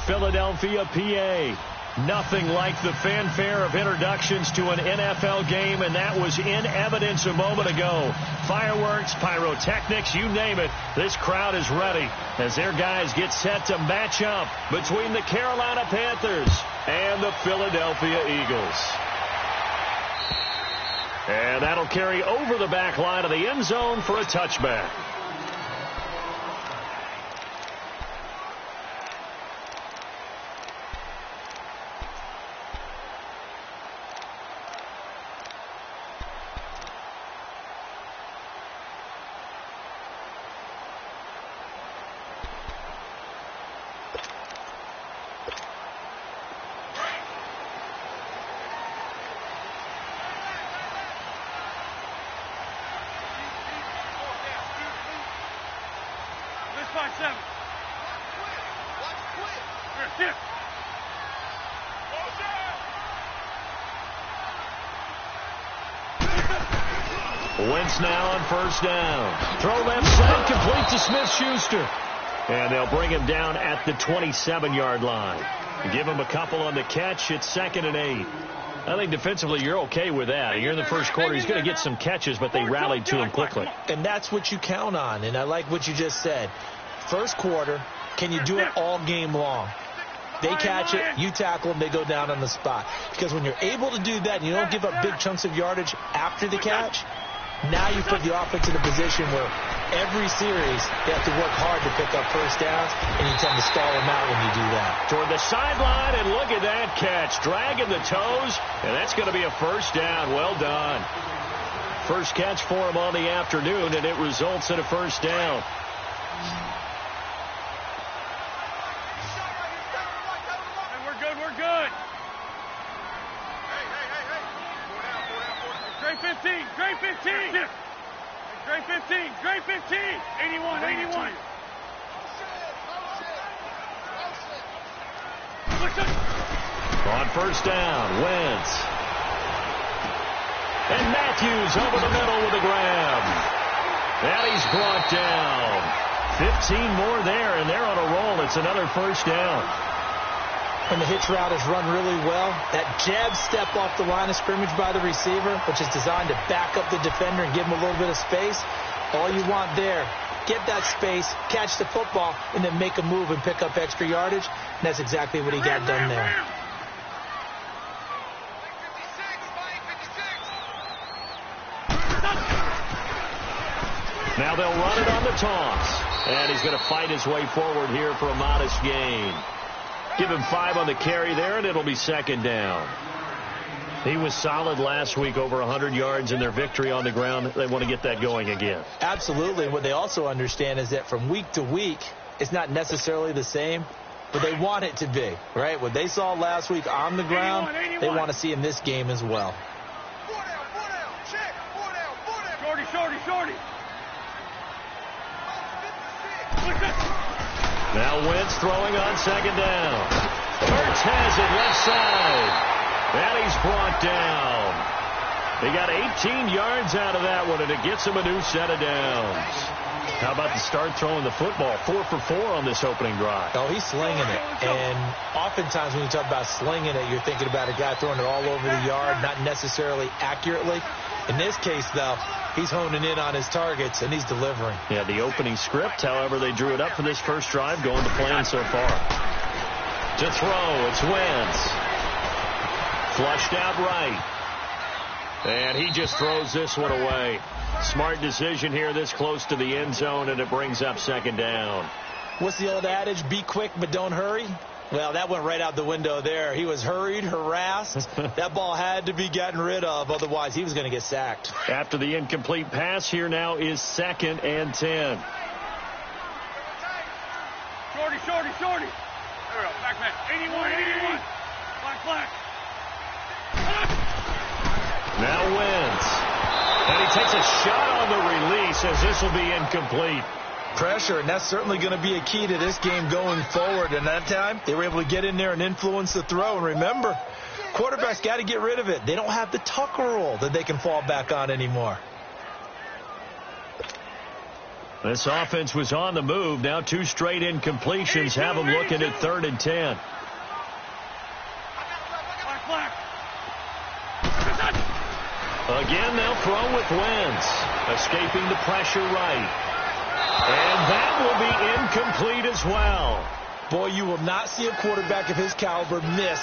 Philadelphia, PA. Nothing like the fanfare of introductions to an NFL game, and that was in evidence a moment ago. Fireworks, pyrotechnics, you name it. This crowd is ready as their guys get set to match up between the Carolina Panthers and the Philadelphia Eagles. And that'll carry over the back line of the end zone for a touchback. Wentz now on first down. Throw left side, complete to Smith-Schuster. And they'll bring him down at the 27-yard line. Give him a couple on the catch. It's 2nd and 8. I think defensively you're okay with that. Here in the first quarter, he's going to get some catches, but they rallied to him quickly. And that's what you count on, and I like what you just said. First quarter, can you do it all game long? They catch it, you tackle them, they go down on the spot. Because when you're able to do that and you don't give up big chunks of yardage after the catch, now you put the offense in a position where every series they have to work hard to pick up first downs, and you tend to stall them out when you do that. Toward the sideline, and look at that catch. Dragging the toes, and that's going to be a first down. Well done. First catch for him on the afternoon, and it results in a first down. We're good. Great 15. Great 15. Great 15. Great 15. 81. On first down, Wentz. And Matthews over the middle with a grab. And he's brought down. 15 more there, and they're on a roll. It's another first down. And the hitch route is run really well. That jab step off the line of scrimmage by the receiver, which is designed to back up the defender and give him a little bit of space. All you want there, get that space, catch the football, and then make a move and pick up extra yardage. And that's exactly what he got done there. Now they'll run it on the toss. And he's going to fight his way forward here for a modest gain. Give him 5 on the carry there, and it'll be second down. He was solid last week, over 100 yards in their victory on the ground. They want to get that going again. Absolutely. And what they also understand is that from week to week, it's not necessarily the same, but they want it to be, right? What they saw last week on the ground, they want to see in this game as well. 4 down, check, 4 down. Shorty. Now Wentz throwing on second down. Hurts has it left side. And he's brought down. They got 18 yards out of that one, and it gets him a new set of downs. How about the start throwing the football? 4 for 4 on this opening drive. Oh, he's slinging it. And oftentimes when you talk about slinging it, you're thinking about a guy throwing it all over the yard, not necessarily accurately. In this case, though, he's honing in on his targets, and he's delivering. Yeah, the opening script, however, they drew it up for this first drive, going to plan so far. To throw, it's Wentz. Flushed out right. And he just throws this one away. Smart decision here this close to the end zone, and it brings up second down. What's the old adage? Be quick, but don't hurry. Well, that went right out the window there. He was hurried, harassed. That ball had to be gotten rid of, otherwise he was going to get sacked. After the incomplete pass, here now is 2nd and 10. Shorty. There we go. Back man. 81. Black. Now Wentz. And he takes a shot on the release as this will be incomplete. Pressure, and that's certainly going to be a key to this game going forward. And that time, they were able to get in there and influence the throw. And remember, quarterbacks got to get rid of it. They don't have the Tucker rule that they can fall back on anymore. This offense was on the move. Now 2 straight incompletions have them looking at 3rd and 10. Again, they'll throw with Wentz, escaping the pressure right. And that will be incomplete as well. Boy, you will not see a quarterback of his caliber miss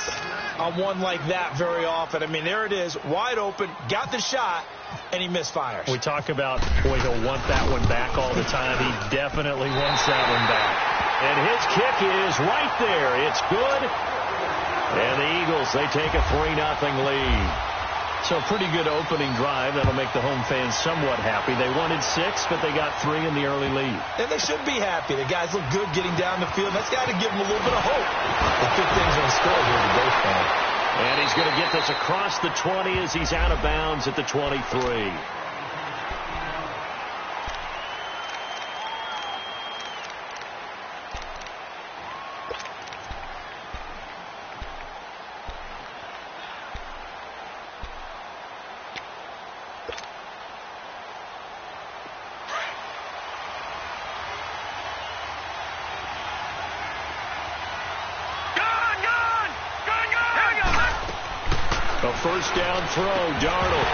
on one like that very often. I mean, there it is, wide open, got the shot, and he misfires. We talk about, boy, he'll want that one back all the time. He definitely wants that one back. And his kick is right there. It's good. And the Eagles, they take a 3-0 lead. So a pretty good opening drive. That'll make the home fans somewhat happy. They wanted 6, but they got 3 in the early lead. And they should be happy. The guys look good getting down the field. That's got to give them a little bit of hope. The 15's going to score here today, fan. And he's going to get this across the 20 as he's out of bounds at the 23. A first down throw, Darnold.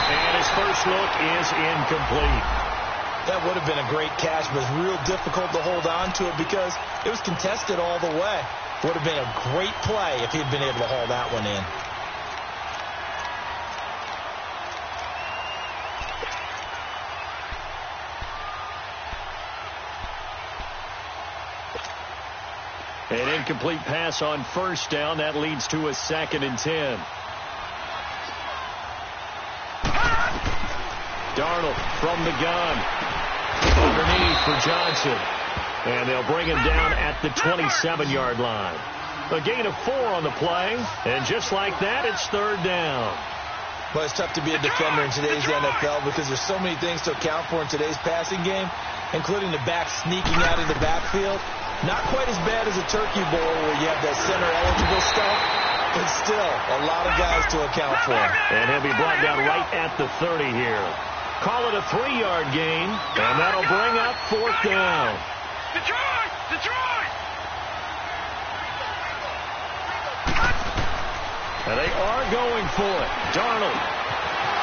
And his first look is incomplete. That would have been a great catch, but it's real difficult to hold on to it because it was contested all the way. Would have been a great play if he'd been able to haul that one in. An incomplete pass on first down. That leads to a 2nd and 10. Darnold from the gun. Underneath for Johnson. And they'll bring him down at the 27-yard line. A gain of 4 on the play. And just like that, it's 3rd down. Well, it's tough to be a defender in today's NFL because there's so many things to account for in today's passing game, including the back sneaking out of the backfield. Not quite as bad as a turkey bowl where you have that center-eligible stuff, but still a lot of guys to account for. And he'll be brought down right at the 30 here. Call it a 3-yard gain, and that'll bring up 4th down. Detroit! Detroit! And they are going for it. Darnold.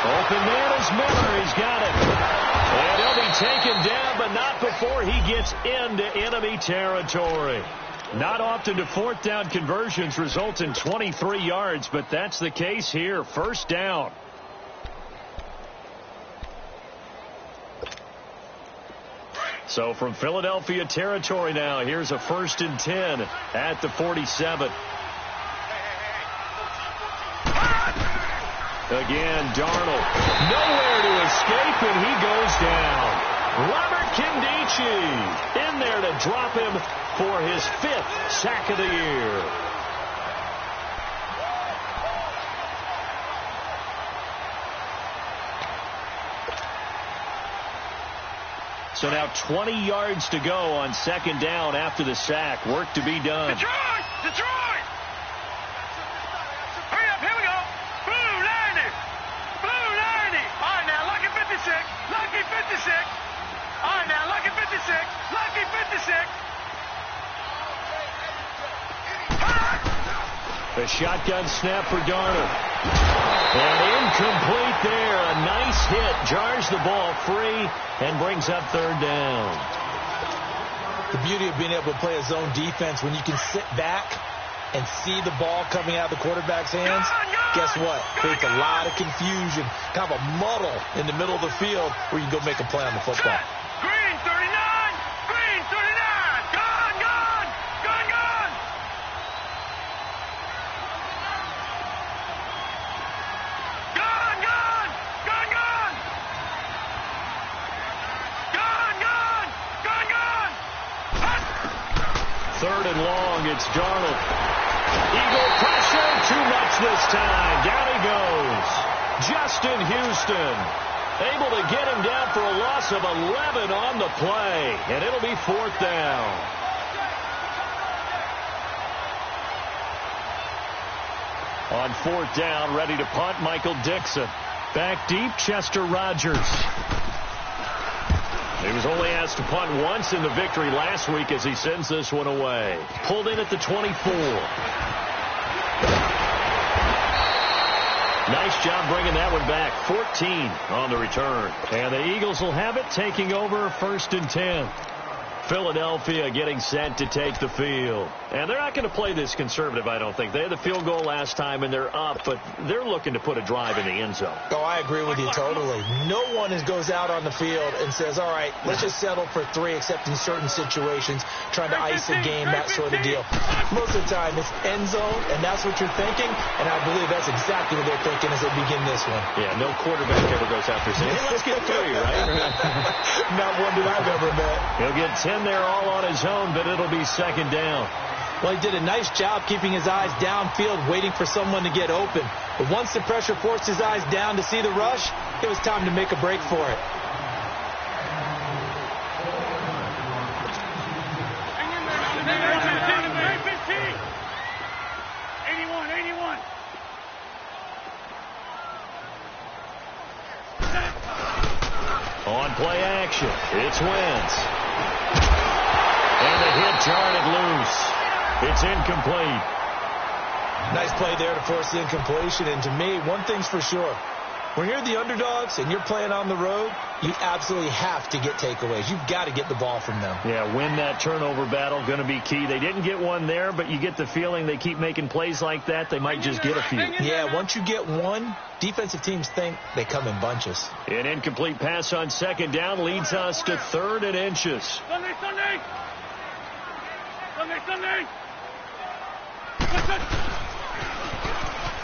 Open man is Miller. He's got it. And he'll be taken down, but not before he gets into enemy territory. Not often do 4th down conversions result in 23 yards, but that's the case here. 1st down. So from Philadelphia territory now, here's a 1st and 10 at the 47. Again, Darnold. Nowhere to escape, and he goes down. Robert Kindici in there to drop him for his 5th sack of the year. So now 20 yards to go on 2nd down after the sack. Work to be done. Detroit! Detroit! Hurry up, here we go. Blue 90. Blue 90. All right, now, lucky 56. Lucky 56. All right, now, lucky 56. Lucky 56. The shotgun snap for Darnold. And incomplete there. A nice hit. Jars the ball free and brings up 3rd down. The beauty of being able to play a zone defense when you can sit back and see the ball coming out of the quarterback's hands, guess what? Creates a lot of confusion, kind of a muddle in the middle of the field where you can go make a play on the football. Green 39. Green 39. Gone, gone. Gone, gone. Gone, gone. Gone, gone. Gone, gone. Gone, gone. 3rd and long. It's Darnold. Eagle pressure. Too much this time. Down he goes. Justin Houston able to get him down for a loss of 11 on the play. And it'll be 4th down. On 4th down, ready to punt, Michael Dixon. Back deep, Chester Rogers. He was only asked to punt once in the victory last week as he sends this one away. Pulled in at the 24. Nice job bringing that one back. 14 on the return. And the Eagles will have it, taking over 1st and 10. Philadelphia getting set to take the field. And they're not going to play this conservative, I don't think. They had the field goal last time, and they're up, but they're looking to put a drive in the end zone. Oh, I agree with you totally. No one goes out on the field and says, all right, let's just settle for 3, except in certain situations, trying to ice a game, that sort of deal. Most of the time, it's end zone, and that's what you're thinking, and I believe that's exactly what they're thinking as they begin this one. Yeah, no quarterback ever goes out there saying, hey, let's get 3, right? Not one that I've ever met. He'll get 10 there all on his own, but it'll be 2nd down. Well, he did a nice job keeping his eyes downfield, waiting for someone to get open. But once the pressure forced his eyes down to see the rush, it was time to make a break for it. On play action, it's Wentz. And the hit jarred it loose. It's incomplete. Nice play there to force the incompletion. And to me, one thing's for sure. When you're the underdogs and you're playing on the road, you absolutely have to get takeaways. You've got to get the ball from them. Yeah, win that turnover battle, going to be key. They didn't get one there, but you get the feeling they keep making plays like that, they might just get a few. Yeah, once you get one, defensive teams think they come in bunches. An incomplete pass on 2nd down leads us to 3rd and inches. Sunday!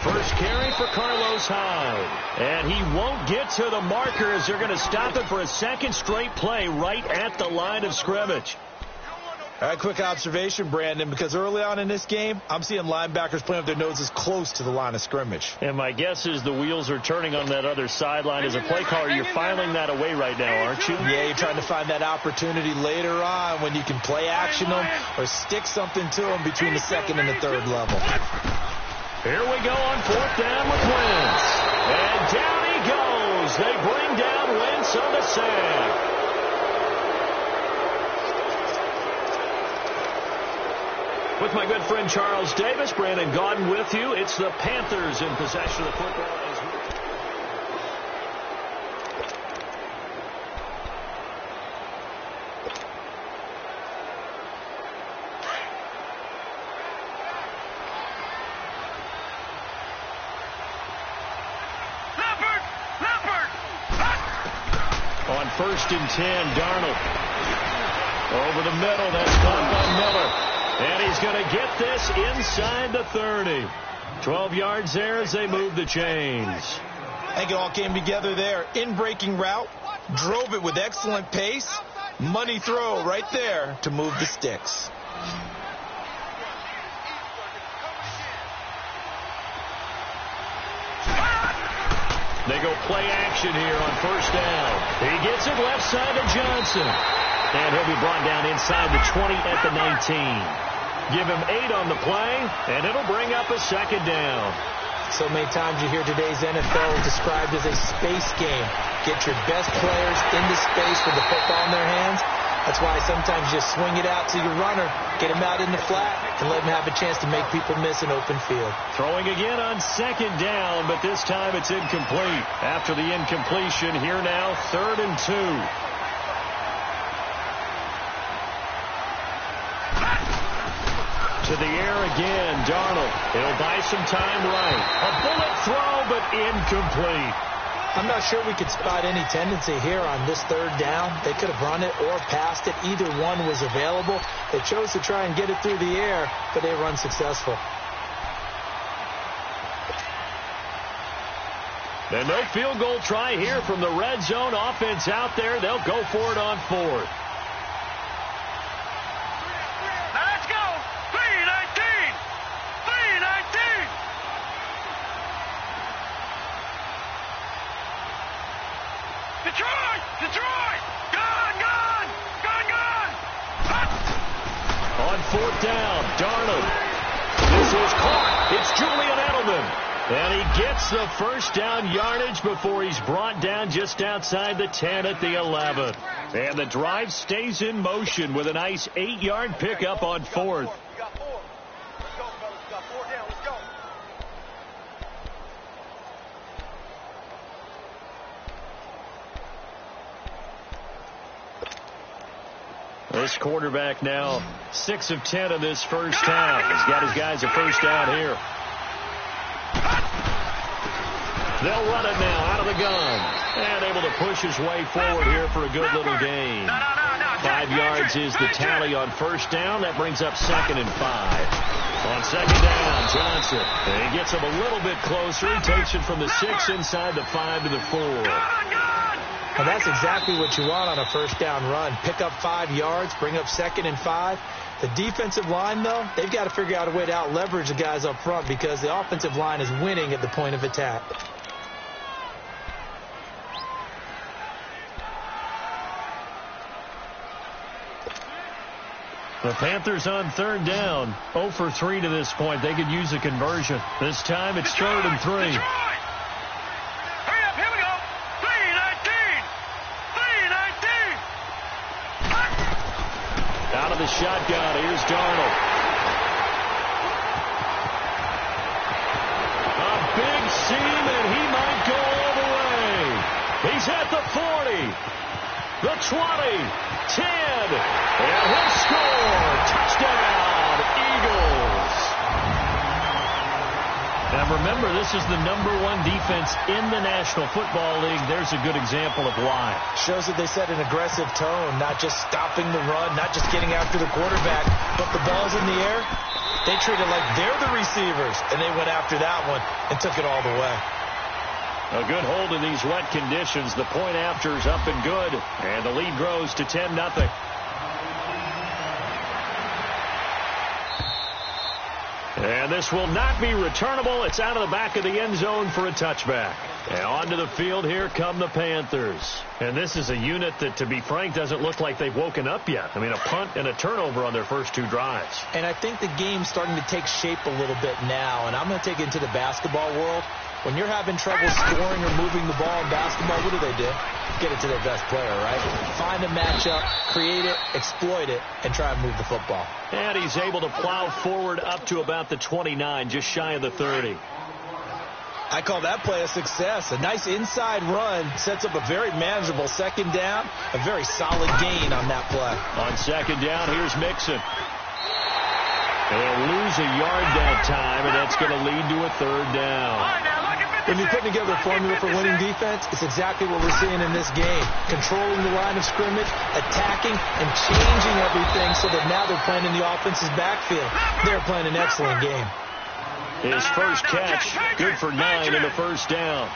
First carry for Carlos Hyde. And he won't get to the marker as they're going to stop it for a 2nd straight play right at the line of scrimmage. All right, quick observation, Brandon, because early on in this game, I'm seeing linebackers playing with their noses close to the line of scrimmage. And my guess is the wheels are turning on that other sideline. As a play caller, you're filing that away right now, aren't you? Yeah, you're trying to find that opportunity later on when you can play action them or stick something to them between the 2nd and the 3rd level. Here we go on 4th down with Wentz. And down he goes. They bring down Wentz on the sack. With my good friend Charles Davis, Brandon Gaudin with you. It's the Panthers in possession of the football as well. On 1st and 10, Darnold. Over the middle, that's caught by Miller. And he's going to get this inside the 30. 12 yards there as they move the chains. I think it all came together there. In-breaking route, drove it with excellent pace. Money throw right there to move the sticks. They go play action here on 1st down. He gets it left side to Johnson. And he'll be brought down inside the 20 at the 19. Give him 8 on the play, and it'll bring up a 2nd down. So many times you hear today's NFL described as a space game. Get your best players into space with the football in their hands. That's why sometimes you swing it out to your runner, get him out in the flat, and let him have a chance to make people miss an open field. Throwing again on 2nd down, but this time it's incomplete. After the incompletion, here now, 3rd and 2. To the air again, Darnold. He'll buy some time right. A bullet throw, but incomplete. I'm not sure we could spot any tendency here on this 3rd down. They could have run it or passed it. Either one was available. They chose to try and get it through the air, but they were unsuccessful. And no field goal try here from the red zone offense out there. They'll go for it on 4th. Detroit! Gone! On 4th down, Darnold. This is caught. It's Julian Edelman. And he gets the first down yardage before he's brought down just outside the 10 at the 11. And the drive stays in motion with a nice 8-yard pickup on 4th. This quarterback now 6 of 10 in this first half. He's got his guys a first down here. They'll run it now out of the gun. And able to push his way forward here for a good little gain. 5 yards is the tally on first down. That brings up 2nd and 5. On second down, Johnson. And he gets him a little bit closer. He takes it from the 6 inside the 5 to the 4. Well, that's exactly what you want on a first down run. Pick up 5 yards, bring up 2nd and 5. The defensive line, though, they've got to figure out a way to out-leverage the guys up front because the offensive line is winning at the point of attack. The Panthers on third down. 0 for 3 to this point. They could use a conversion. This time it's 3rd and 3. Hurry up, here we go. 3-19. Out of the shotgun, here's Darnold. A big seam, and he might go all the way. He's at the 40, the 20, 10, and he'll score. Touchdown, Eagles. Now remember, this is the #1 defense in the National Football League. There's a good example of why. Shows that they set an aggressive tone, not just stopping the run, not just getting after the quarterback, but the ball's in the air. They treat it like they're the receivers, and they went after that one and took it all the way. A good hold in these wet conditions. The point after is up and good, and the lead grows to 10-0. And this will not be returnable. It's out of the back of the end zone for a touchback. And onto the field, here come the Panthers. And this is a unit that, to be frank, doesn't look like they've woken up yet. I mean, a punt and a turnover on their first 2 drives. And I think the game's starting to take shape a little bit now. And I'm going to take it into the basketball world. When you're having trouble scoring or moving the ball in basketball, what do? Get it to their best player, right? Find a matchup, create it, exploit it, and try and move the football. And he's able to plow forward up to about the 29, just shy of the 30. I call that play a success. A nice inside run sets up a very manageable second down, a very solid gain on that play. On second down, here's Mixon. They'll lose a yard that time, and that's going to lead to a 3rd down. When you're putting together a formula for winning defense, it's exactly what we're seeing in this game. Controlling the line of scrimmage, attacking, and changing everything so that now they're playing in the offense's backfield. They're playing an excellent game. His first catch, good for 9 in the first down.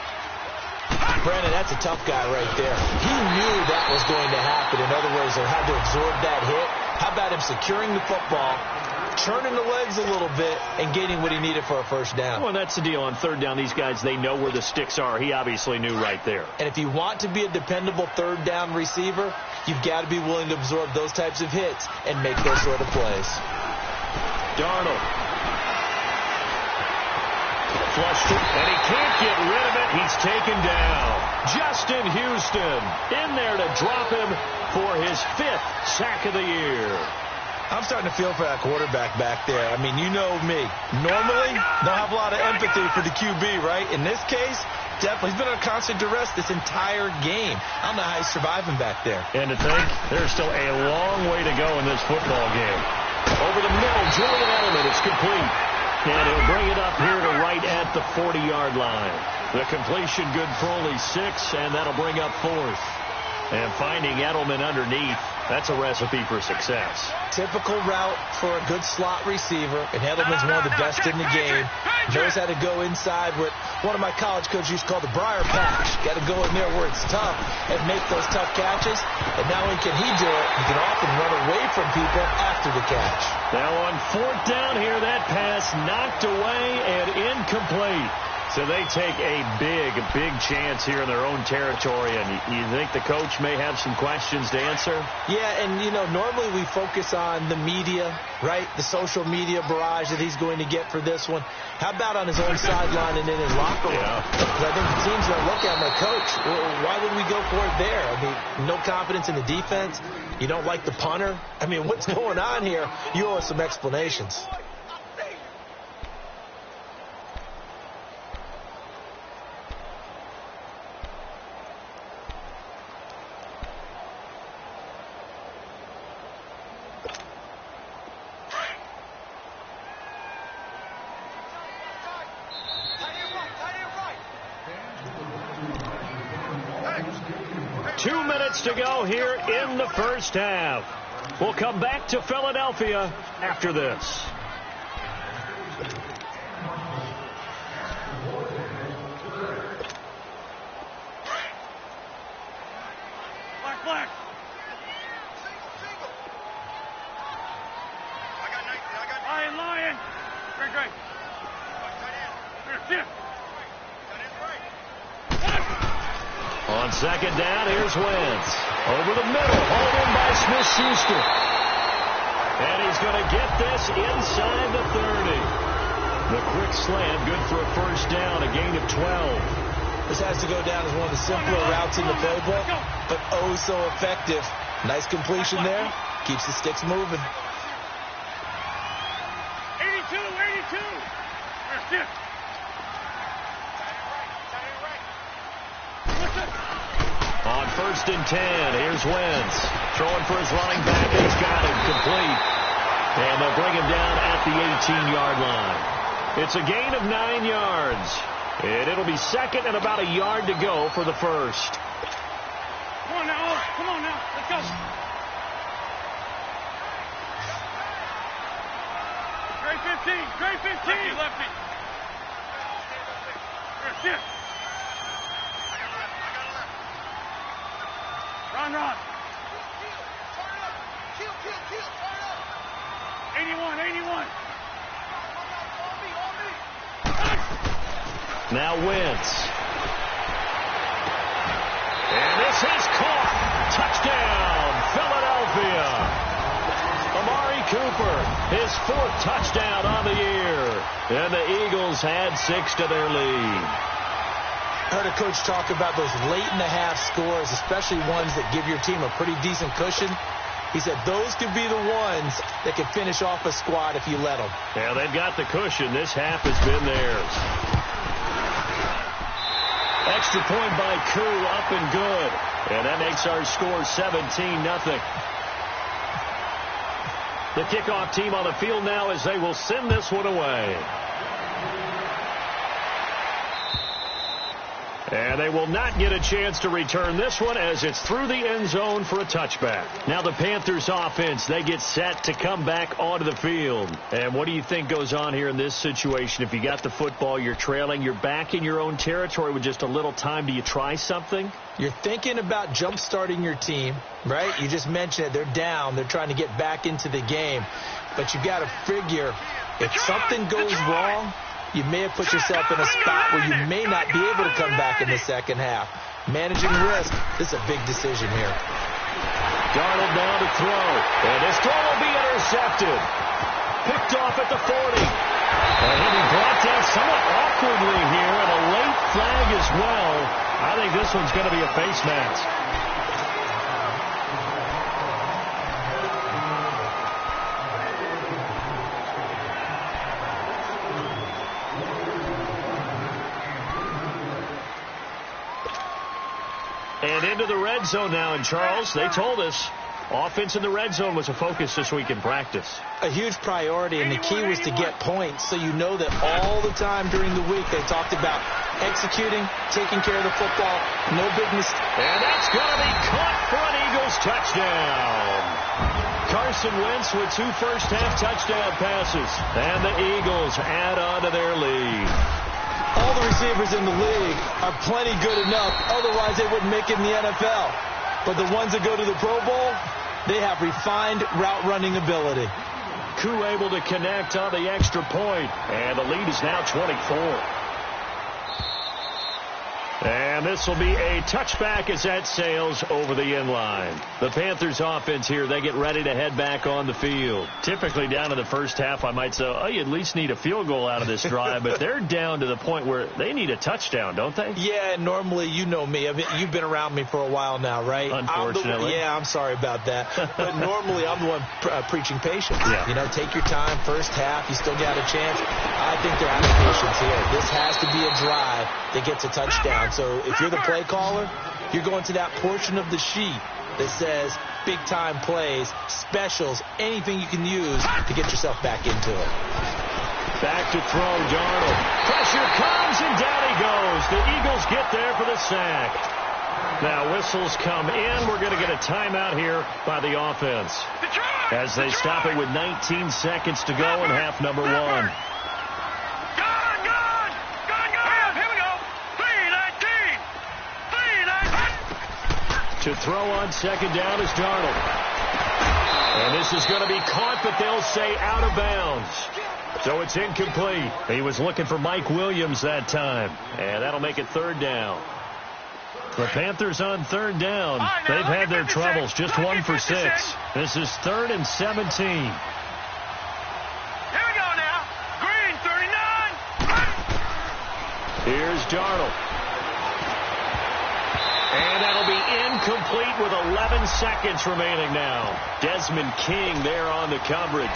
Brandon, that's a tough guy right there. He knew that was going to happen. In other words, he'll have to absorb that hit. How about him securing the football, turning the legs a little bit, and getting what he needed for a first down? Well, that's the deal. On 3rd down, these guys, they know where the sticks are. He obviously knew right there. And if you want to be a dependable 3rd down receiver, you've got to be willing to absorb those types of hits and make those sort of plays. Darnold. Flushed it, and he can't get rid of it. He's taken down. Justin Houston in there to drop him for his 5th sack of the year. I'm starting to feel for that quarterback back there. I mean, you know me. Normally, don't have a lot of empathy for the QB, right? In this case, definitely. He's been on constant duress this entire game. I don't know how he's surviving back there. And to think, there's still a long way to go in this football game. Over the middle, Julian Edelman, it's complete. And he'll bring it up here to right at the 40-yard line. The completion good for only 6, and that'll bring up 4th. And finding Edelman underneath, that's a recipe for success. Typical route for a good slot receiver, and Edelman's one of the best in the game. Knows how to go inside what one of my college coaches used to call the briar patch. Got to go in there where it's tough and make those tough catches. And not only can he do it, he can often run away from people after the catch. Now on 4th down here, that pass knocked away and incomplete. So they take a big chance here in their own territory, and you think the coach may have some questions to answer? Yeah, and, normally we focus on the media, right? The social media barrage that he's going to get for this one. How about on his own sideline and in his locker room? Yeah. Because I think the team's going to look at him like, Coach, why would we go for it there? I mean, no confidence in the defense. You don't like the punter. I mean, what's going on here? You owe us some explanations. To go here in the first half. We'll come back to Philadelphia after this. Black. Lion. Great. Here, On second down, here's Wentz. Over the middle, hauled in by Smith-Schuster. And he's going to get this inside the 30. The quick slant, good for a first down, a gain of 12. This has to go down as one of the simpler routes in the playbook, but oh so effective. Nice completion there. Keeps the sticks moving. 82. Here. On first and 10, here's Wentz. Throwing for his running back, and he's got it complete. And they'll bring him down at the 18-yard line. It's a gain of 9 yards. And it'll be second and about a yard to go for the first. Come on now. Let's go. Great 15. Lefty. Here. Run. 81. Now Wentz. And this is caught. Touchdown, Philadelphia. Amari Cooper, his 4th touchdown on the year. And the Eagles had 6 to their lead. I heard a coach talk about those late-in-the-half scores, especially ones that give your team a pretty decent cushion. He said those could be the ones that could finish off a squad if you let them. Yeah, they've got the cushion. This half has been theirs. Extra point by Koo, up and good. And that makes our score 17-0. The kickoff team on the field now as they will send this one away. And they will not get a chance to return this one as it's through the end zone for a touchback. Now the Panthers offense, they get set to come back onto the field. And what do you think goes on here in this situation? If you got the football, you're trailing, you're back in your own territory with just a little time. Do you try something? You're thinking about jump-starting your team, right? You just mentioned it. They're down. They're trying to get back into the game. But you got to figure if something goes wrong, you may have put yourself in a spot where you may not be able to come back in the second half. Managing risk, this is a big decision here. Darnold now to throw. And this throw will be intercepted. Picked off at the 40. And he'll be brought down somewhat awkwardly here, and a late flag as well. I think this one's going to be a face mask. And into the red zone now. And, Charles, they told us offense in the red zone was a focus this week in practice. A huge priority, and the key was to get points. So you know that all the time during the week they talked about executing, taking care of the football, no big mistake. And that's going to be caught for an Eagles touchdown. Carson Wentz with 2 first-half touchdown passes. And the Eagles add on to their lead. All the receivers in the league are plenty good enough. Otherwise, they wouldn't make it in the NFL. But the ones that go to the Pro Bowl, they have refined route running ability. Koo able to connect on the extra point. And the lead is now 24. And this will be a touchback as that sails over the end line. The Panthers offense here, they get ready to head back on the field. Typically down in the first half, I might say, oh, you at least need a field goal out of this drive, but they're down to the point where they need a touchdown, don't they? Yeah, normally, you know me. I mean, you've been around me for a while now, right? Unfortunately. I'm sorry about that. But normally, I'm the one preaching patience. Yeah. You know, take your time. First half, you still got a chance. I think they're out of patience here. This has to be a drive that gets a touchdown. So if you're the play caller, you're going to that portion of the sheet that says big-time plays, specials, anything you can use to get yourself back into it. Back to throw, Darnold. Pressure comes, and down he goes. The Eagles get there for the sack. Now whistles come in. We're going to get a timeout here by the offense as they stop it with 19 seconds to go in half number one. To throw on second down is Darnold. And this is going to be caught, but they'll say out of bounds. So it's incomplete. He was looking for Mike Williams that time. And that'll make it third down. The Panthers on third down. They've had their troubles. Just 1 for 6. This is 3rd and 17. Here we go now. Green, 39. Here's Darnold. And that'll be incomplete with 11 seconds remaining now. Desmond King there on the coverage.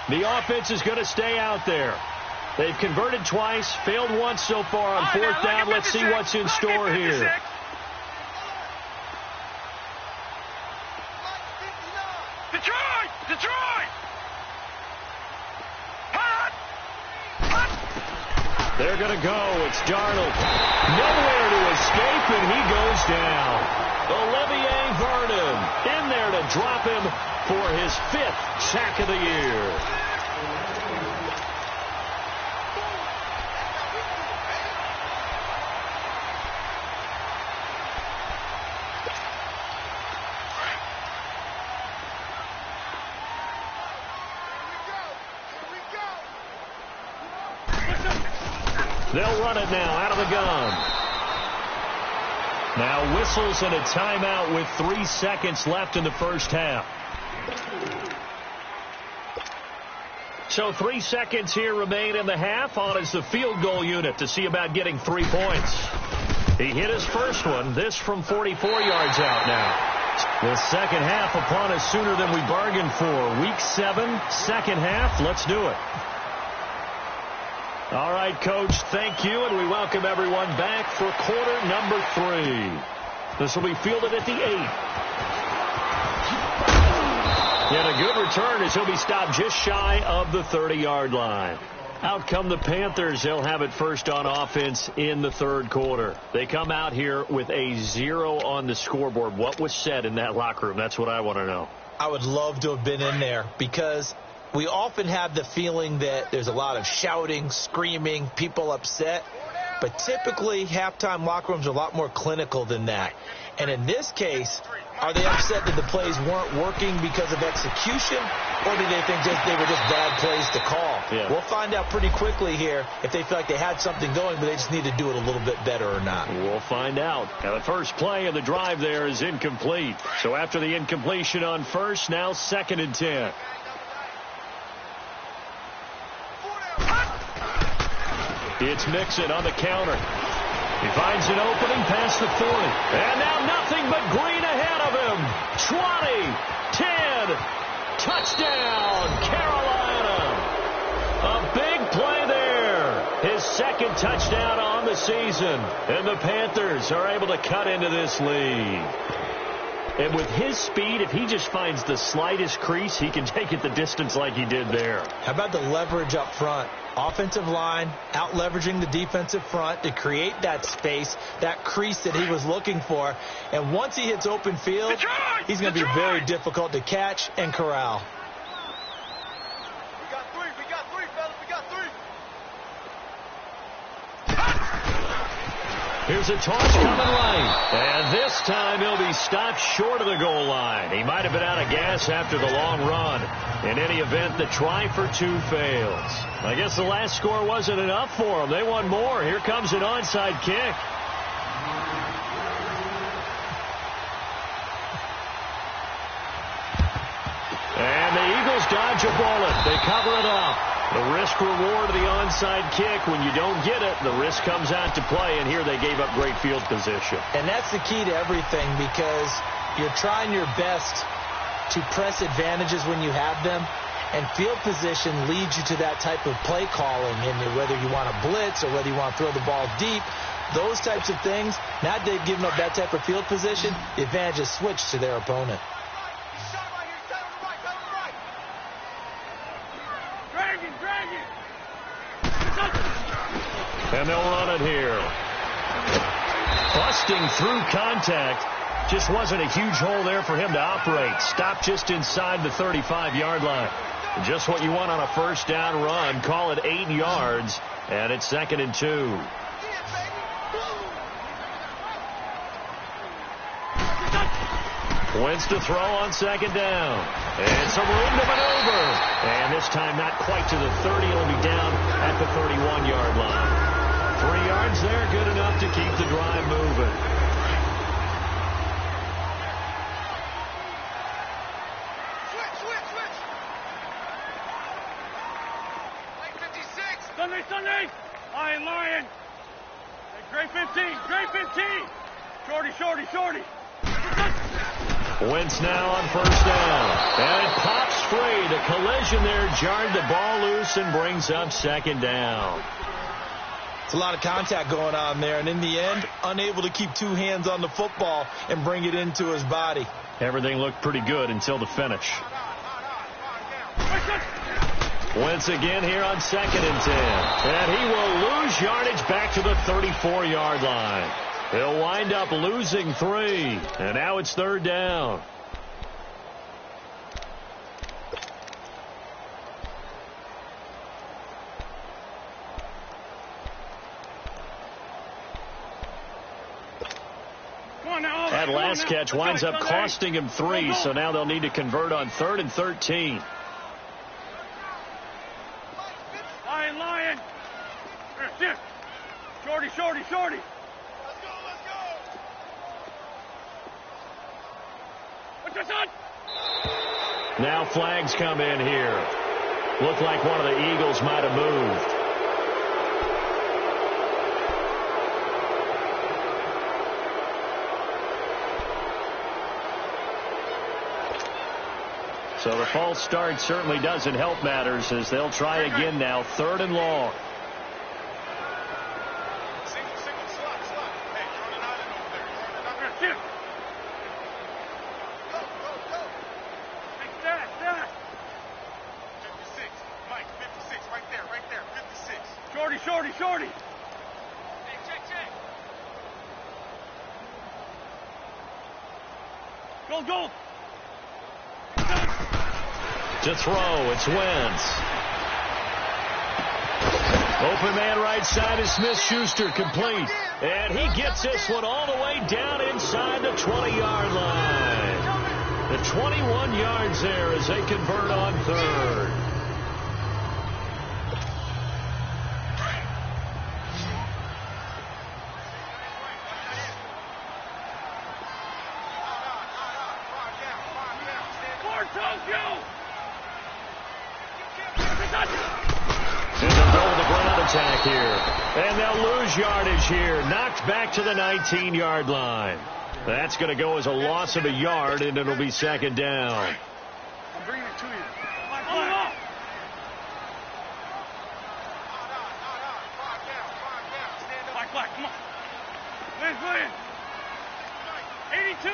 The offense is going to stay out there. They've converted twice, failed once so far on fourth down. Let's see what's in store here. Detroit! They're going to go. It's Darnold. Nowhere to escape, and he goes down. Olivier Vernon in there to drop him for his 5th sack of the year. They'll run it now out of the gun. Now whistles and a timeout with 3 seconds left in the first half. So 3 seconds here remain in the half. On is the field goal unit to see about getting 3 points. He hit his first one. This from 44 yards out now. The second half upon us sooner than we bargained for. Week 7, second half. Let's do it. All right, Coach, thank you, and we welcome everyone back for quarter number 3. This will be fielded at the 8. Yet a good return as he'll be stopped just shy of the 30-yard line. Out come the Panthers. They'll have it first on offense in the third quarter. They come out here with a 0 on the scoreboard. What was said in that locker room? That's what I want to know. I would love to have been in there because we often have the feeling that there's a lot of shouting, screaming, people upset. But typically, halftime locker rooms are a lot more clinical than that. And in this case, are they upset that the plays weren't working because of execution? Or do they think they were just bad plays to call? Yeah. We'll find out pretty quickly here if they feel like they had something going, but they just need to do it a little bit better or not. We'll find out. Now, the first play of the drive there is incomplete. So after the incompletion on first, now 2nd and 10. It's Mixon on the counter. He finds an opening past the 40. And now nothing but green ahead of him. 20, 10, touchdown, Carolina. A big play there. His 2nd touchdown on the season. And the Panthers are able to cut into this lead. And with his speed, if he just finds the slightest crease, he can take it the distance like he did there. How about the leverage up front? Offensive line out leveraging the defensive front to create that space, that crease that he was looking for. And once he hits open field, he's going to be very difficult to catch and corral. We got three, fellas. We got 3. Here's a toss coming right. And this time he'll be stopped short of the goal line. He might have been out of gas after the long run. In any event, the try for two fails. I guess the last score wasn't enough for them. They want more. Here comes an onside kick. And the Eagles dodge a bullet. They cover it up. The risk-reward of the onside kick, when you don't get it, the risk comes out to play, and here they gave up great field position. And that's the key to everything, because you're trying your best to press advantages when you have them, and field position leads you to that type of play calling, and whether you want to blitz or whether you want to throw the ball deep, those types of things. Now that they've given up that type of field position, the advantage is switched to their opponent. And they'll run it here. Busting through contact. Just wasn't a huge hole there for him to operate. Stopped just inside the 35-yard line. Just what you want on a first down run. Call it 8 yards. And it's 2nd and 2. Wentz to throw on 2nd down. And some room to maneuver. And this time not quite to the 30. It'll be down at the 31-yard line. 3 yards there, good enough to keep the drive moving. Switch. Lane 56. Sunday. Lion. Hey, Gray 15. Shorty. Wentz now on first down. And it pops free. The collision there jarred the ball loose and brings up 2nd down. It's a lot of contact going on there, and in the end, unable to keep two hands on the football and bring it into his body. Everything looked pretty good until the finish. Wentz again here on 2nd and 10. And he will lose yardage back to the 34-yard line. He'll wind up losing 3. And now it's 3rd down. That last catch winds up costing him 3, so now they'll need to convert on 3rd and 13. Lion. Shorty. Let's go. What's your son? Now flags come in here. Looked like one of the Eagles might have moved. So the false start certainly doesn't help matters, as they'll try again now, 3rd and long. Single slot. Hey, you're on an island over there. Go. Take that. 56. Mike, 56. Right there. 56. Shorty. Hey, check. Goal. To throw, it's Wentz. Open man right side is Smith-Schuster, complete. And he gets this one all the way down inside the 20-yard line. The 21 yards there as they convert on 3rd. Attack here. And they'll lose yardage here. Knocked back to the 19-yard line. That's going to go as a loss of a yard, and it'll be 2nd down. I'm bringing it to you. Black. Come on. Win. 82.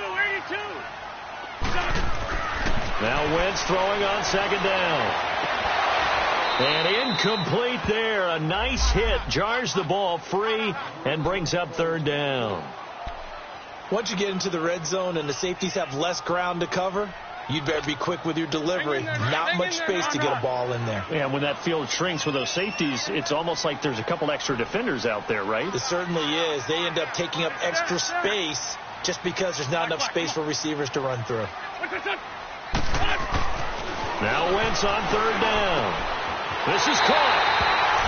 Now Wentz throwing on 2nd down. And incomplete there. A nice hit. Jars the ball free and brings up 3rd down. Once you get into the red zone and the safeties have less ground to cover, you'd better be quick with your delivery. Not much space to get a ball in there. Yeah, when that field shrinks with those safeties, it's almost like there's a couple extra defenders out there, right? It certainly is. They end up taking up extra space just because there's not enough space for receivers to run through. Now Wentz on third down. This is caught.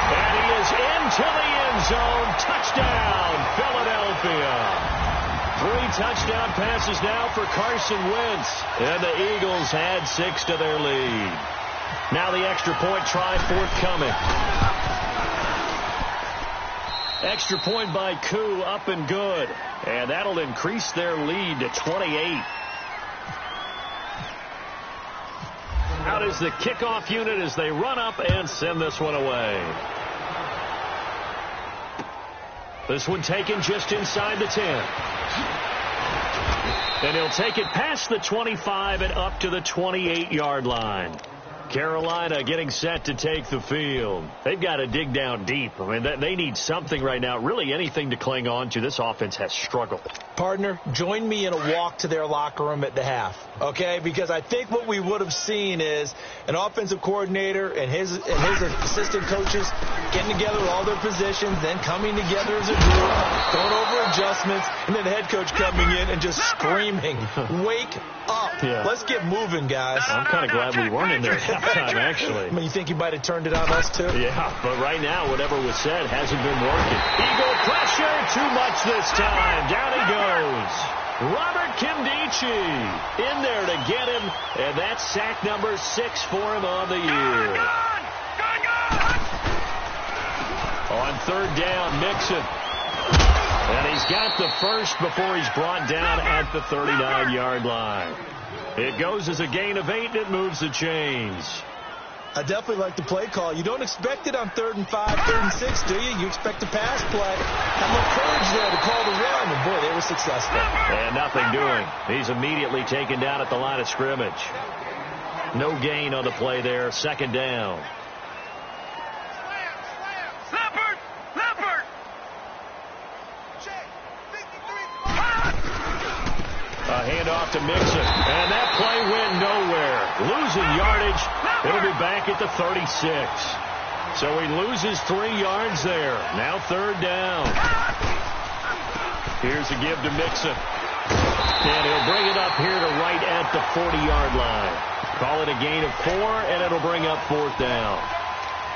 And he is into the end zone. Touchdown, Philadelphia. 3 touchdown passes now for Carson Wentz. And the Eagles add 6 to their lead. Now the extra point try forthcoming. Extra point by Koo, up and good. And that'll increase their lead to 28. Out is the kickoff unit as they run up and send this one away. This one taken just inside the 10. And he'll take it past the 25 and up to the 28-yard line. Carolina getting set to take the field. They've got to dig down deep. I mean, they need something right now, really anything to cling on to. This offense has struggled. Partner, join me in a walk to their locker room at the half, okay? Because I think what we would have seen is an offensive coordinator and his assistant coaches getting together all their positions, then coming together as a group, going over adjustments, and then the head coach coming in and just screaming, "Wake up. Yeah. Let's get moving, guys." I'm kind of glad we weren't in there at halftime, actually. I mean, you think you might have turned it on us, too? Yeah, but right now, whatever was said hasn't been working. Eagle pressure, too much this time. Down he goes. Robert Kimdichie in there to get him, and that's sack number 6 for him on the year. On third down, Mixon. And he's got the first before he's brought down at the 39-yard line. It goes as a gain of 8, and it moves the chains. I definitely like the play call. You don't expect it on 3rd and 5, 3rd and 6, do you? You expect a pass play. Have no courage there to call the run, and boy, they were successful. And nothing doing. He's immediately taken down at the line of scrimmage. No gain on the play there. 2nd down. A handoff to Mixon, and that play went nowhere. Losing yardage. It'll be back at the 36. So he loses 3 yards there. Now 3rd down. Here's a give to Mixon. And he'll bring it up here to right at the 40-yard line. Call it a gain of 4, and it'll bring up 4th down.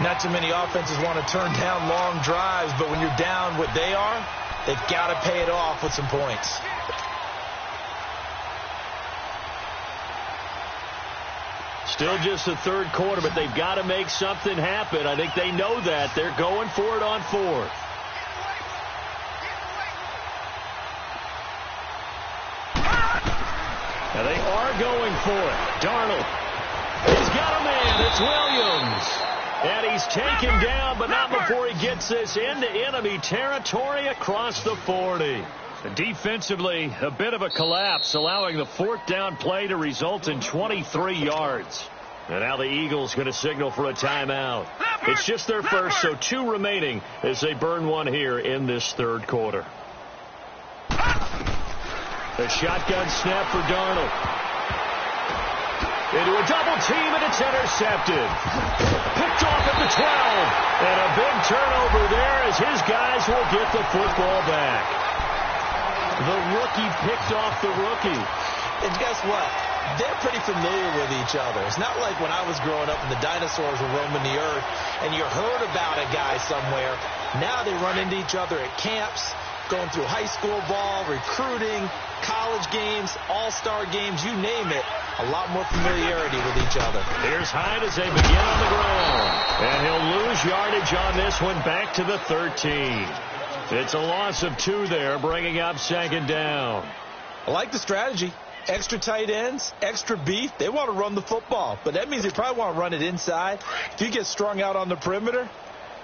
Not too many offenses want to turn down long drives, but when you're down what they are, they've got to pay it off with some points. Still just the 3rd quarter, but they've got to make something happen. I think they know that. They're going for it on 4th. Now they are going for it. Darnold. He's got a man. It's Williams. And he's taken down, but not before he gets this into enemy territory across the 40. Defensively, a bit of a collapse, allowing the 4th down play to result in 23 yards. And now the Eagles going to signal for a timeout. It's just their first, so 2 remaining as they burn one here in this 3rd quarter. A shotgun snap for Darnold. Into a double team, and it's intercepted. Picked off at the 12. And a big turnover there as his guys will get the football back. The rookie picked off the rookie. And guess what? They're pretty familiar with each other. It's not like when I was growing up and the dinosaurs were roaming the earth and you heard about a guy somewhere. Now they run into each other at camps, going through high school ball, recruiting, college games, all-star games, you name it. A lot more familiarity with each other. Here's Hyde as they begin on the ground. And he'll lose yardage on this one back to the 13. It's a loss of 2 there, bringing up 2nd down. I like the strategy. Extra tight ends, extra beef. They want to run the football, but that means they probably want to run it inside. If you get strung out on the perimeter,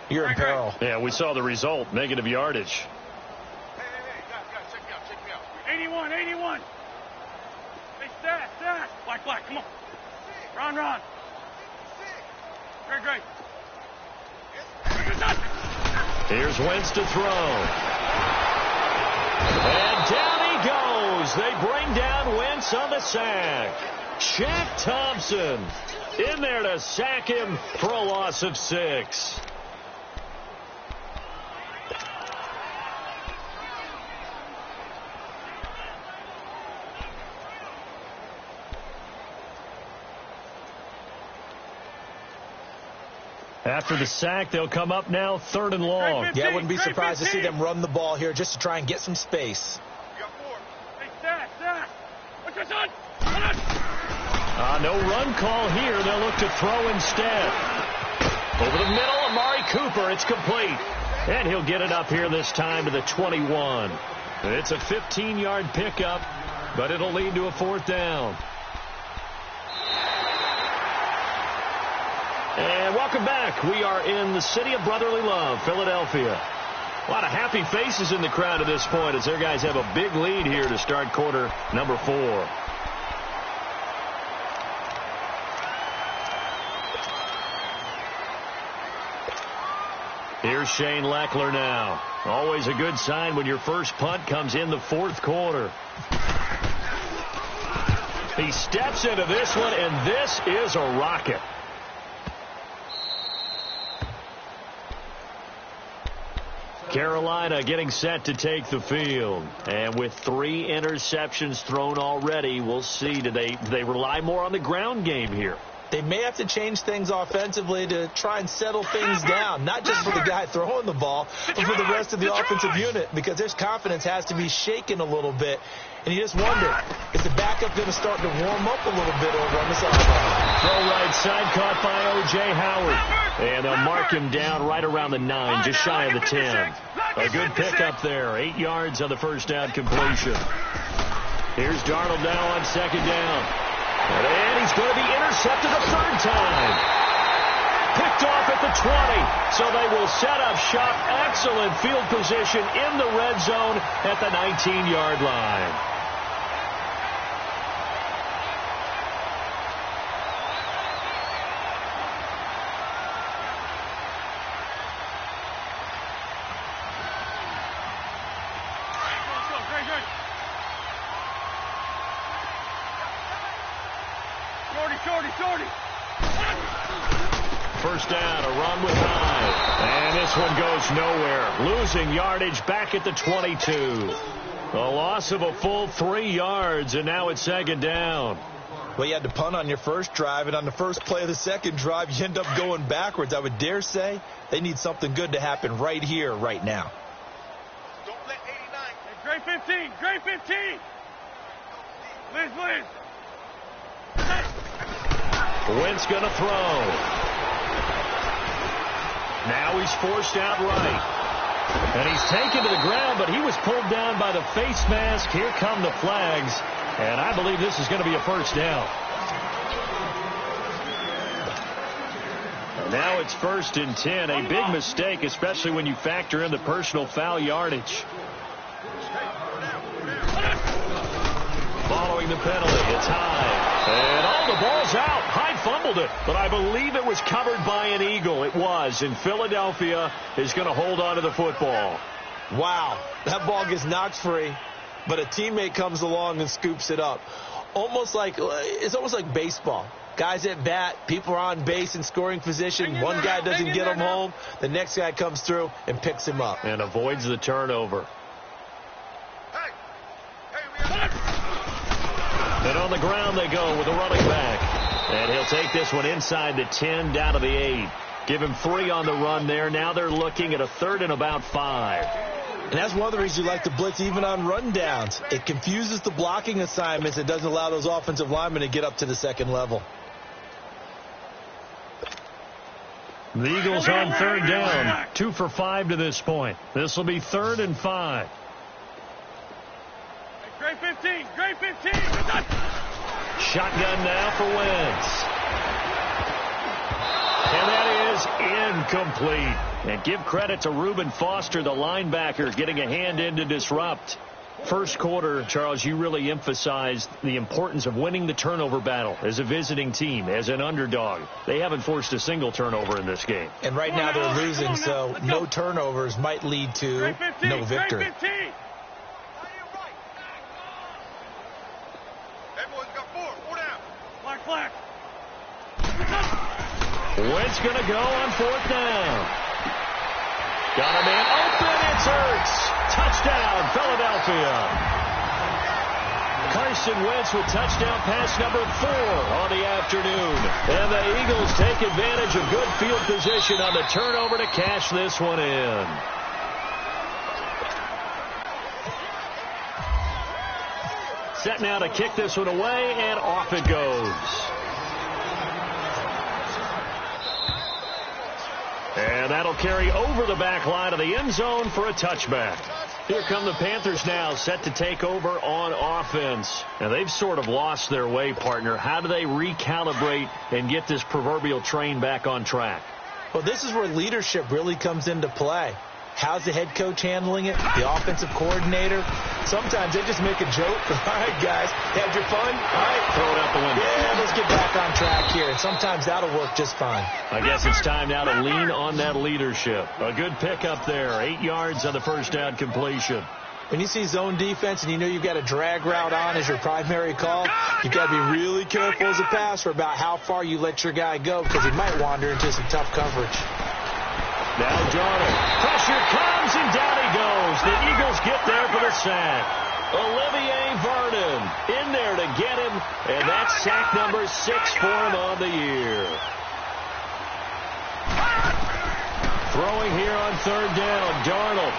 you're in peril. Yeah, we saw the result, negative yardage. Hey, guys, check me out. 81. Hey, stat. Black, come on. Ron. Great. Here's Wentz to throw. And down he goes. They bring down Wentz on the sack. Shaq Thompson in there to sack him for a loss of 6. After the sack, they'll come up now 3rd and long. Yeah, I wouldn't be surprised to see them run the ball here just to try and get some space. No run call here. They'll look to throw instead. Over the middle, Amari Cooper. It's complete. And he'll get it up here this time to the 21. It's a 15-yard pickup, but it'll lead to a 4th down. And welcome back. We are in the city of brotherly love, Philadelphia. A lot of happy faces in the crowd at this point as their guys have a big lead here to start quarter number 4. Here's Shane Leckler now. Always a good sign when your first punt comes in the 4th quarter. He steps into this one, and this is a rocket. Carolina getting set to take the field. And with 3 interceptions thrown already, we'll see. Do they rely more on the ground game here? They may have to change things offensively to try and settle things down, not just for the guy throwing the ball, but for the rest of the offensive unit, because their confidence has to be shaken a little bit. And you just wonder, is the backup going to start to warm up a little bit over on the sideline? Throw right side caught by O.J. Howard. And they'll mark him down right around the 9, just shy of the 10. A good pickup there. 8 yards on the first down completion. Here's Darnold now on 2nd down. And he's going to be intercepted a 3rd time. Picked off at the 20. So they will set up shop. Excellent field position in the red zone at the 19-yard line. First down, a run with 9. And this one goes nowhere. Losing yardage back at the 22. A loss of a full 3 yards, and now it's 2nd down. Well, you had to punt on your first drive, and on the first play of the second drive, you end up going backwards. I would dare say they need something good to happen right here, right now. Don't let 89. Hey, Gray 15. Gray 15. Liz. Wentz going to throw. Now he's forced out right. And he's taken to the ground, but he was pulled down by the face mask. Here come the flags. And I believe this is going to be a first down. And now it's 1st and 10. A big mistake, especially when you factor in the personal foul yardage. Following the penalty, it's high. And the ball's out. Hyde fumbled it, but I believe it was covered by an Eagle. It was, and Philadelphia is going to hold on to the football. Wow, that ball gets knocked free, but a teammate comes along and scoops it up. It's almost like baseball. Guys at bat, people are on base in scoring position. One guy doesn't get him home. The next guy comes through and picks him up. And avoids the turnover. And on the ground they go with a running back. And he'll take this one inside the 10, down to the 8. Give him 3 on the run there. Now they're looking at a 3rd and about 5. And that's one of the reasons you like to blitz even on rundowns. It confuses the blocking assignments. It doesn't allow those offensive linemen to get up to the second level. The Eagles on 3rd down. 2 for 5 to this point. This will be 3rd and 5. Gray 15. Gray 15. Shotgun now for Wentz. And that is incomplete. And give credit to Reuben Foster, the linebacker, getting a hand in to disrupt. First quarter, Charles, you really emphasized the importance of winning the turnover battle as a visiting team, as an underdog. They haven't forced a single turnover in this game. And right now they're losing, so no turnovers might lead to no victory. Wentz going to go on 4th down. Got a man open. It's Hurts. Touchdown, Philadelphia. Carson Wentz with touchdown pass number 4 on the afternoon. And the Eagles take advantage of good field position on the turnover to cash this one in. Set now to kick this one away, and off it goes. And that'll carry over the back line of the end zone for a touchback. Here come the Panthers now, set to take over on offense. Now, they've sort of lost their way, partner. How do they recalibrate and get this proverbial train back on track? Well, this is where leadership really comes into play. How's the head coach handling it? The offensive coordinator? Sometimes they just make a joke. All right, guys, had your fun? All right, throw it out the window. Yeah, let's get back on track here. And sometimes that'll work just fine. I guess it's time now to lean on that leadership. A good pickup there. 8 yards on the first down completion. When you see zone defense and you know you've got a drag route on as your primary call, you've got to be really careful as a passer about how far you let your guy go because he might wander into some tough coverage. Now Darnold. Pressure comes, and down he goes. The Eagles get there for the sack. Olivier Vernon in there to get him, and that's sack number 6 for him on the year. Throwing here on 3rd down, Darnold.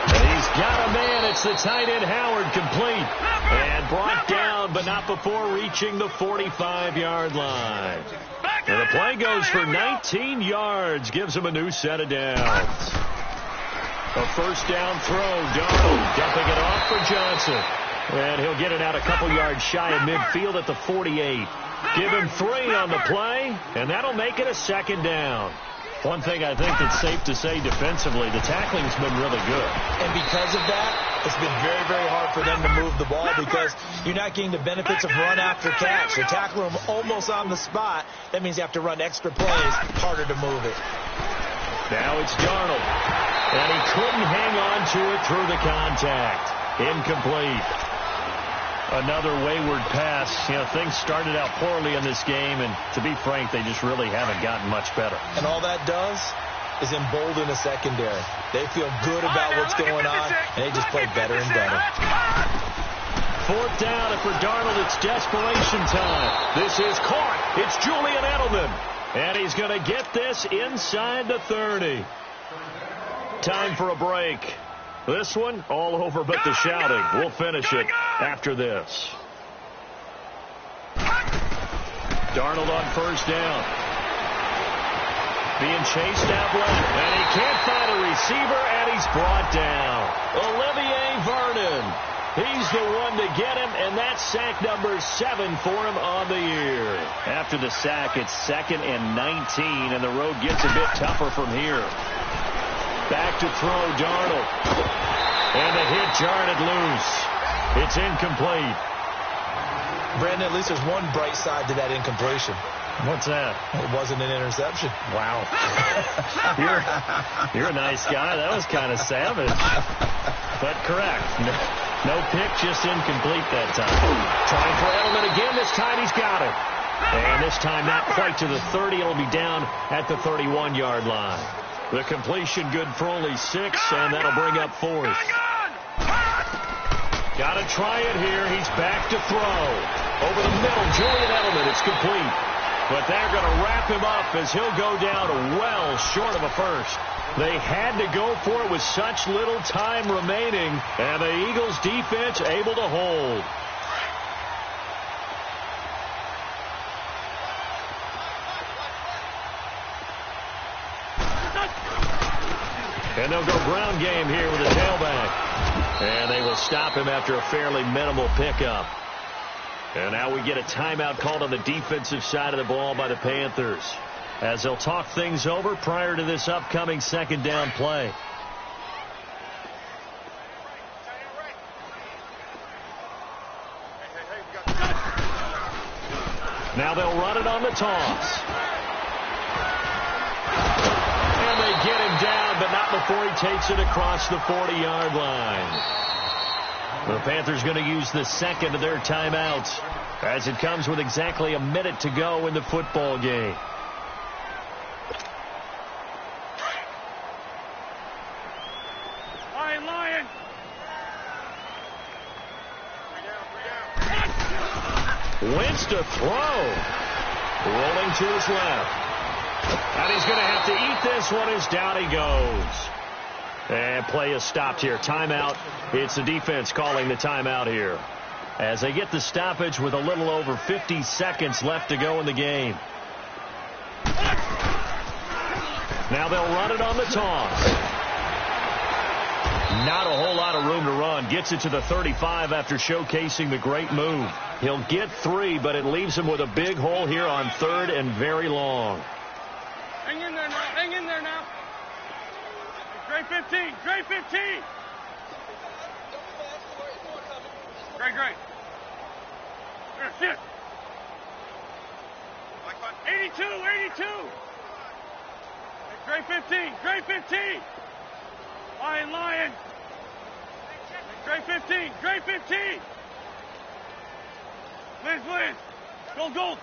And he's got a man. It's the tight end Howard, complete. And brought down, but not before reaching the 45-yard line. And the play goes for 19 yards, gives him a new set of downs. A first down throw, Darnold dumping it off for Johnson. And he'll get it out a couple yards shy of midfield at the 48. Give him 3 on the play, and that'll make it a 2nd down. One thing I think that's safe to say defensively, the tackling's been really good. And because of that, it's been very, very hard for them to move the ball because you're not getting the benefits of run after catch. You're tackling them almost on the spot. That means you have to run extra plays, harder to move it. Now it's Darnold. And he couldn't hang on to it through the contact. Incomplete. Another wayward pass. You know, things started out poorly in this game, and to be frank, they just really haven't gotten much better. And all that does is embolden the secondary. They feel good about what's going on, and they just play better and better. 4th down, and for Darnold, it's desperation time. This is caught. It's Julian Edelman, and he's going to get this inside the 30. Time for a break. This one, all over but the shouting. We'll finish it after this. Darnold on 1st down. Being chased out left, and he can't find a receiver, and he's brought down. Olivier Vernon. He's the one to get him, and that's sack number 7 for him on the year. After the sack, it's 2nd and 19, and the road gets a bit tougher from here. Back to throw, Darnold. And the hit jarred it loose. It's incomplete. Brandon, at least there's one bright side to that incompletion. What's that? It wasn't an interception. Wow. You're a nice guy. That was kind of savage. But correct. No pick, just incomplete that time. Trying for Edelman again. This time he's got it. And this time not quite to the 30. It'll be down at the 31-yard line. The completion good for only 6, and that'll bring up 4th. Got to try it here. He's back to throw. Over the middle, Julian Edelman. It's complete. But they're going to wrap him up as he'll go down well short of a first. They had to go for it with such little time remaining, and the Eagles defense able to hold. And they'll go ground game here with a tailback. And they will stop him after a fairly minimal pickup. And now we get a timeout called on the defensive side of the ball by the Panthers, as they'll talk things over prior to this upcoming 2nd down play. Now they'll run it on the toss. And they get him down, but not before he takes it across the 40-yard line. The Panthers going to use the 2nd of their timeouts as it comes with exactly a minute to go in the football game. Wentz to throw. Rolling to his left. And he's going to have to eat this one as down he goes. And play is stopped here. Timeout. It's the defense calling the timeout here, as they get the stoppage with a little over 50 seconds left to go in the game. Now they'll run it on the toss. Not a whole lot of room to run. Gets it to the 35 after showcasing the great move. He'll get 3, but it leaves him with a big hole here on 3rd and very long. Hang in there now. Hang in there now. Great 15. Great 15. Great. Shit. 82. Great 15. Great 15. Lion. Great 15. Great 15. Please. Gold.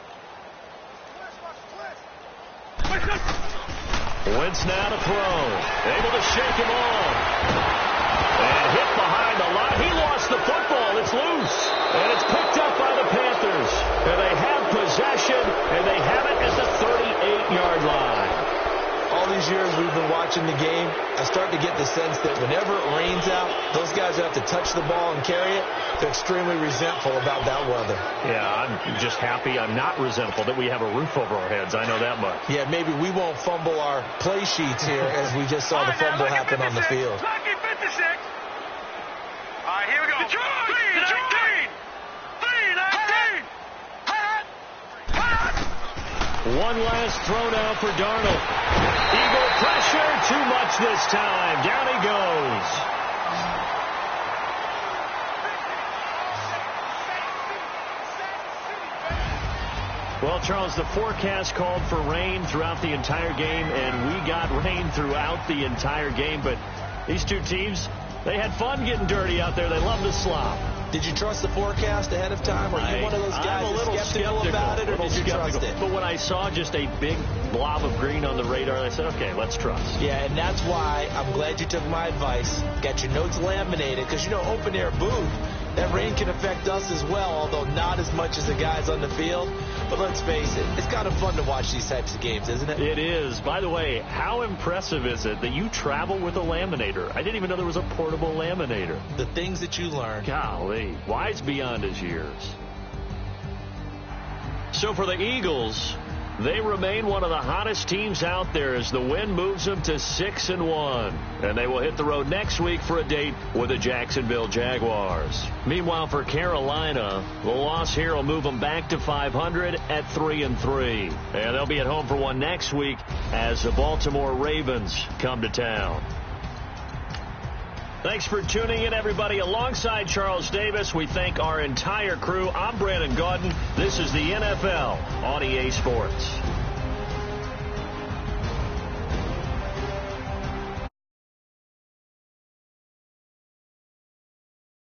Wentz now to throw. Able to shake him off. And hit behind the line. He lost the football. It's loose. And it's picked up by the Panthers. And they have possession, and they have it at the 38-yard line. All these years we've been watching the game, I start to get the sense that whenever it rains out, those guys who have to touch the ball and carry it, they're extremely resentful about that weather. Yeah, I'm just happy I'm not resentful that we have a roof over our heads. I know that much. Yeah, maybe we won't fumble our play sheets here as we just saw the fumble happen on the field. Lucky 56. All right, here we go. Detroit. 19. One last throw now for Darnold. Eagle pressure, too much this time. Down he goes. Well, Charles, the forecast called for rain throughout the entire game, and we got rain throughout the entire game. But these two teams, they had fun getting dirty out there. They love to slop. Did you trust the forecast ahead of time? Are you one of those guys I'm a little skeptical about it, or did you trust it? But when I saw just a big blob of green on the radar, I said, okay, let's trust. Yeah, and that's why I'm glad you took my advice. Got your notes laminated, because, you know, open-air booth, that rain can affect us as well, although not as much as the guys on the field. But let's face it, it's kind of fun to watch these types of games, isn't it? It is. By the way, how impressive is it that you travel with a laminator? I didn't even know there was a portable laminator. The things that you learn. Golly, wise beyond his years. So for the Eagles, they remain one of the hottest teams out there as the win moves them to 6-1. And they will hit the road next week for a date with the Jacksonville Jaguars. Meanwhile, for Carolina, the loss here will move them back to 500 at 3-3. And they'll be at home for one next week as the Baltimore Ravens come to town. Thanks for tuning in, everybody. Alongside Charles Davis, we thank our entire crew. I'm Brandon Gaudin. This is the NFL on EA Sports.